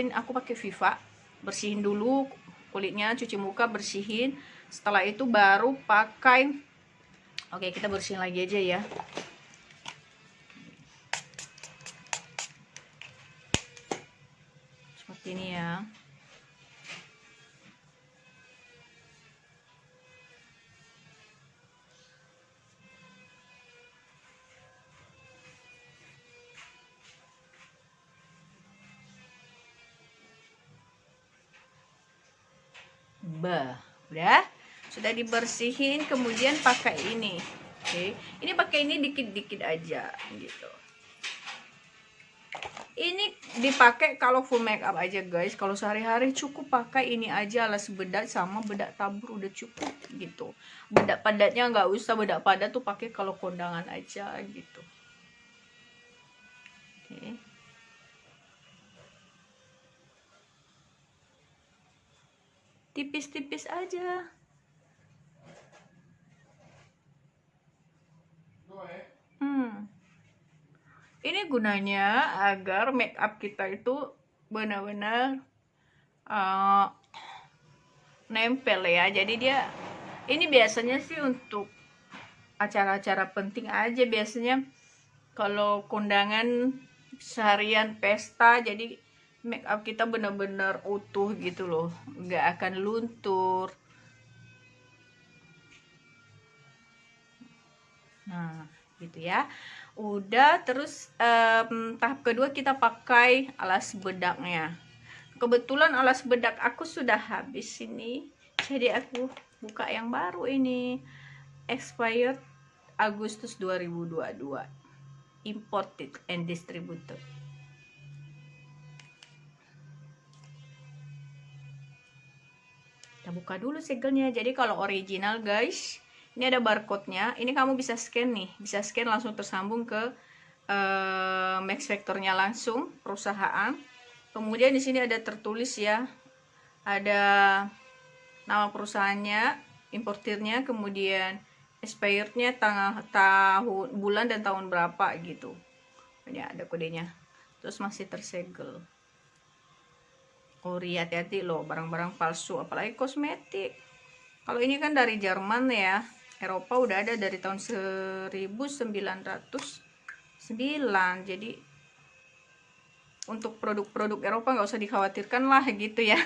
Aku pakai Viva, bersihin dulu kulitnya, cuci muka, bersihin. Setelah itu baru pakai. Oke, kita bersihin lagi aja ya. Seperti ini ya. Udah, sudah dibersihin, kemudian pakai ini. Oke, ini pakai ini dikit-dikit aja gitu. Ini dipakai kalau full make up aja guys. Kalau sehari-hari cukup pakai ini aja, alas bedak sama bedak tabur udah cukup gitu. Bedak padatnya nggak usah, bedak padat tuh pakai kalau kondangan aja gitu. Oke. Tipis-tipis aja. Ini gunanya agar make up kita itu benar-benar nempel ya. Jadi dia ini biasanya sih untuk acara-acara penting aja, biasanya kalau kondangan seharian pesta, jadi make up kita benar-benar utuh gitu loh, nggak akan luntur. Nah gitu ya. Udah, terus tahap kedua kita pakai alas bedaknya. Kebetulan alas bedak aku sudah habis ini, jadi aku buka yang baru ini, expired Agustus 2022, imported and distributed. Kita buka dulu segelnya. Jadi kalau original guys, ini ada barcode-nya. Ini kamu bisa scan nih, bisa scan langsung tersambung ke Max Factor-nya langsung perusahaan. Kemudian di sini ada tertulis ya, ada nama perusahaannya, importirnya, kemudian expirednya, tahun, bulan dan tahun berapa gitu. Ini ada kodenya. Terus masih tersegel. Ori, hati-hati loh barang-barang palsu, apalagi kosmetik. Kalau ini kan dari Jerman ya, Eropa udah ada dari tahun 1909. Jadi untuk produk-produk Eropa nggak usah dikhawatirkan lah gitu ya.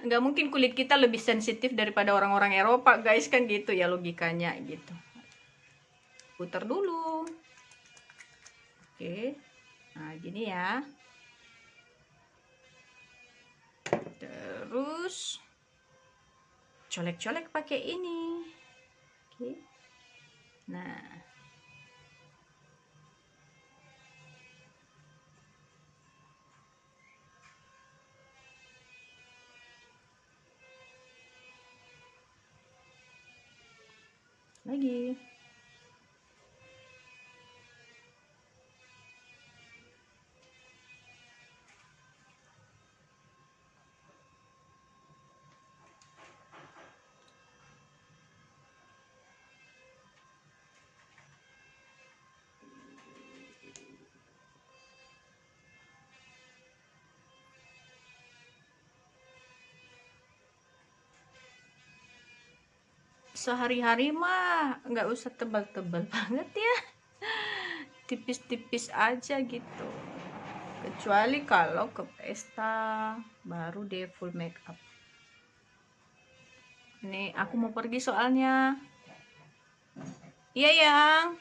Nggak mungkin kulit kita lebih sensitif daripada orang-orang Eropa guys, kan gitu ya logikanya gitu. Putar dulu. Oke, nah gini ya. Terus colek-colek pakai ini. Oke. Nah, lagi. Sehari-hari mah nggak usah tebal-tebal banget ya, tipis-tipis aja gitu, kecuali kalau ke pesta baru deh full make up. Ini aku mau pergi soalnya. Iya yang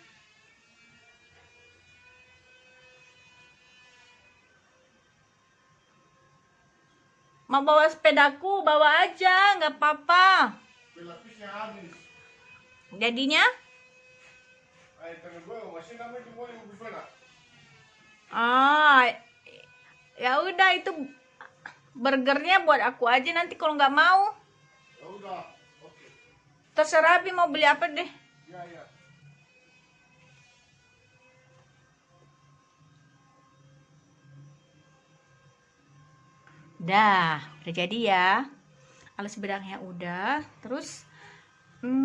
mau bawa sepedaku, bawa aja nggak apa-apa. Jadinya ya udah, itu burgernya buat aku aja nanti kalau nggak mau. Terserah Abi mau beli apa deh. Udah jadi ya, alas bedaknya udah. Terus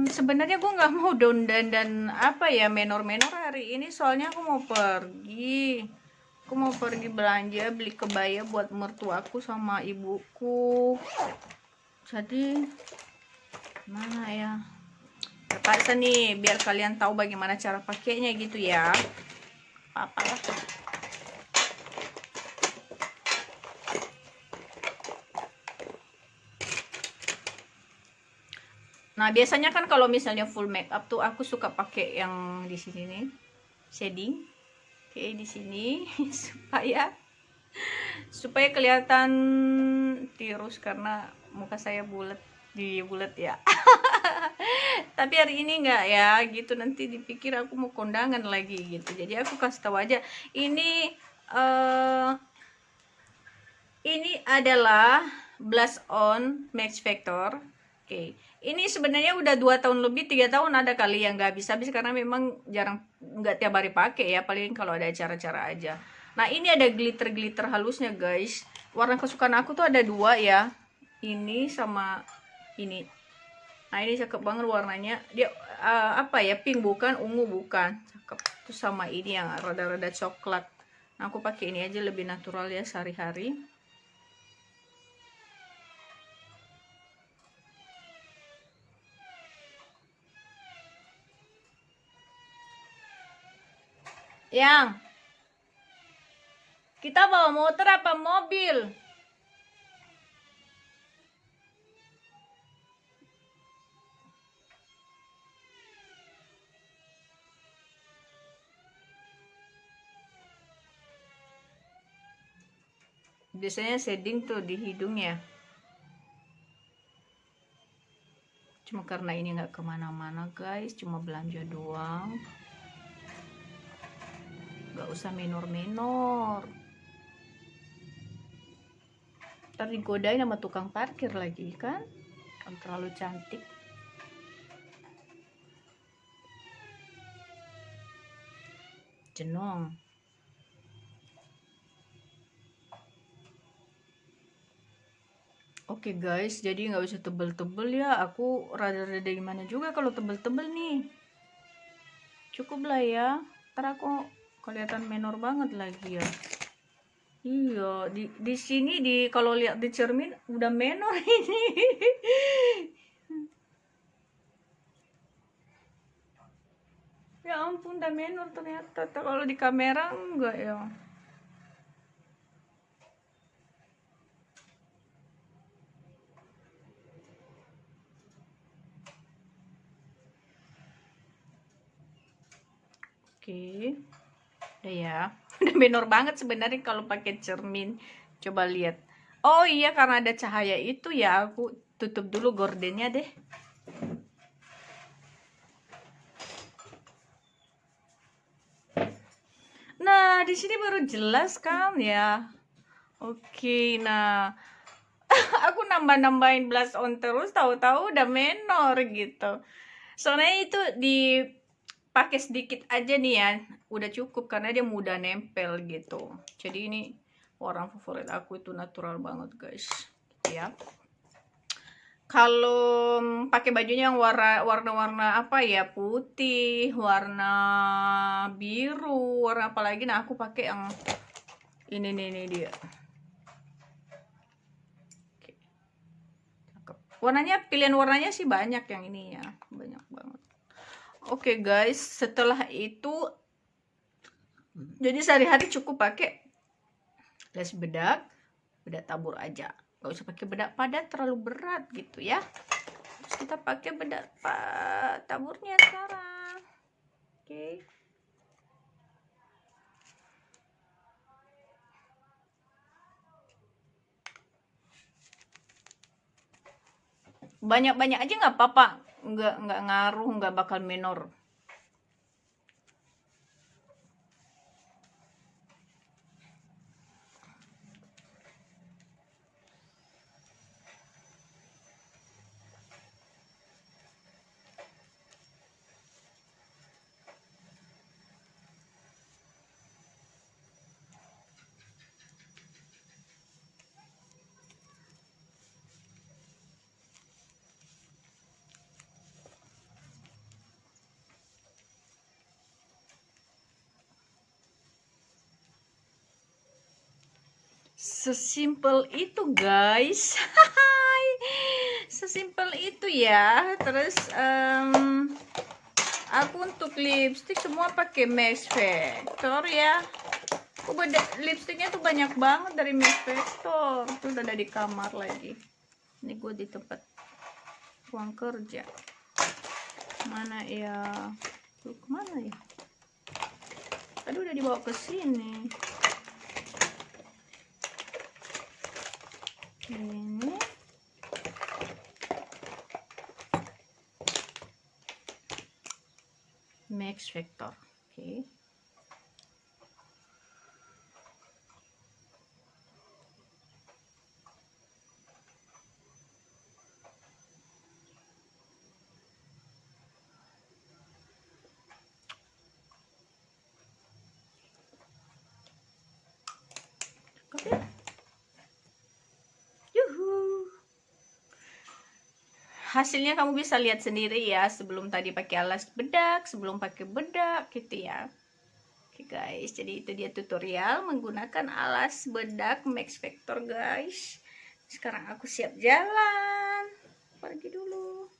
sebenarnya gue nggak mau dandan dan apa ya menor-menor hari ini, soalnya aku mau pergi. Aku mau pergi belanja beli kebaya buat mertuaku sama ibuku. Jadi mana ya? Terpaksa nih biar kalian tahu bagaimana cara pakainya gitu ya. Apa lah. Nah, biasanya kan kalau misalnya full make up tuh aku suka pakai yang di sini nih, shading. Oke, di sini supaya kelihatan tirus karena muka saya bulat ya. Tapi hari ini enggak ya, gitu nanti dipikir aku mau kondangan lagi gitu. Jadi aku kasih tahu aja, ini adalah blush on Max Factor. Oke, ini sebenarnya udah 2 tahun lebih, 3 tahun ada kali yang nggak habis-habis karena memang jarang, nggak tiap hari pakai ya, paling kalau ada acara-acara aja. Nah, ini ada glitter-glitter halusnya guys. Warna kesukaan aku tuh ada 2 ya, ini sama ini. Nah, ini cakep banget warnanya. Dia apa ya, pink bukan, ungu bukan, cakep. Terus sama ini yang rada-rada coklat. Nah, aku pakai ini aja lebih natural ya sehari-hari. Yang kita bawa motor apa mobil? Biasanya shading tuh di hidung ya. Cuma karena ini nggak kemana-mana guys, cuma belanja doang. Nggak usah menor-menor. Ntar digodain sama tukang parkir lagi kan? Kan terlalu cantik. Jenong. Oke guys, jadi nggak usah tebel-tebel ya. Aku rada-rada gimana juga kalau tebel-tebel nih. Cukup lah ya. Ntar aku kelihatan menor banget lagi ya. Iya, di sini kalau lihat di cermin udah menor ini. Ya ampun, udah menor ternyata. Kalau di kamera enggak ya. Oke. Udah ya. Udah menor banget sebenarnya kalau pakai cermin. Coba lihat. Oh iya, karena ada cahaya itu ya, aku tutup dulu gordennya deh. Nah, di sini baru jelas kan ya. Oke, nah aku nambah-nambahin blush on terus, tahu-tahu udah menor gitu. Soalnya itu dipakai sedikit aja nih ya, udah cukup karena dia mudah nempel gitu. Jadi ini warna favorit aku itu natural banget guys, gitu ya. Kalau pakai bajunya yang warna-warna apa ya, putih, warna biru, warna apa lagi, nah aku pakai yang ini nih dia. Warnanya, pilihan warnanya sih banyak yang ini ya, banyak banget. Oke guys, setelah itu jadi sehari-hari cukup pakai les bedak tabur aja, nggak usah pakai bedak padat terlalu berat gitu ya. Terus kita pakai bedak taburnya sekarang. Oke. Banyak-banyak aja nggak apa-apa, nggak ngaruh, nggak bakal menor. Sesimpel itu guys. Sesimpel itu ya. Terus aku untuk lipstick semua pakai Max Factor ya. Lipstiknya tuh banyak banget dari Max Factor. Tuh udah ada di kamar lagi. Ini gue di tempat ruang kerja. Mana ya? Tuh kemana ya? Aduh udah dibawa ke sini. Ini Max Factor. Oke. Oke. Hasilnya kamu bisa lihat sendiri ya, sebelum tadi pakai alas bedak, sebelum pakai bedak gitu ya. Oke guys, jadi itu dia tutorial menggunakan alas bedak Max Factor guys. Sekarang aku siap jalan, pergi dulu.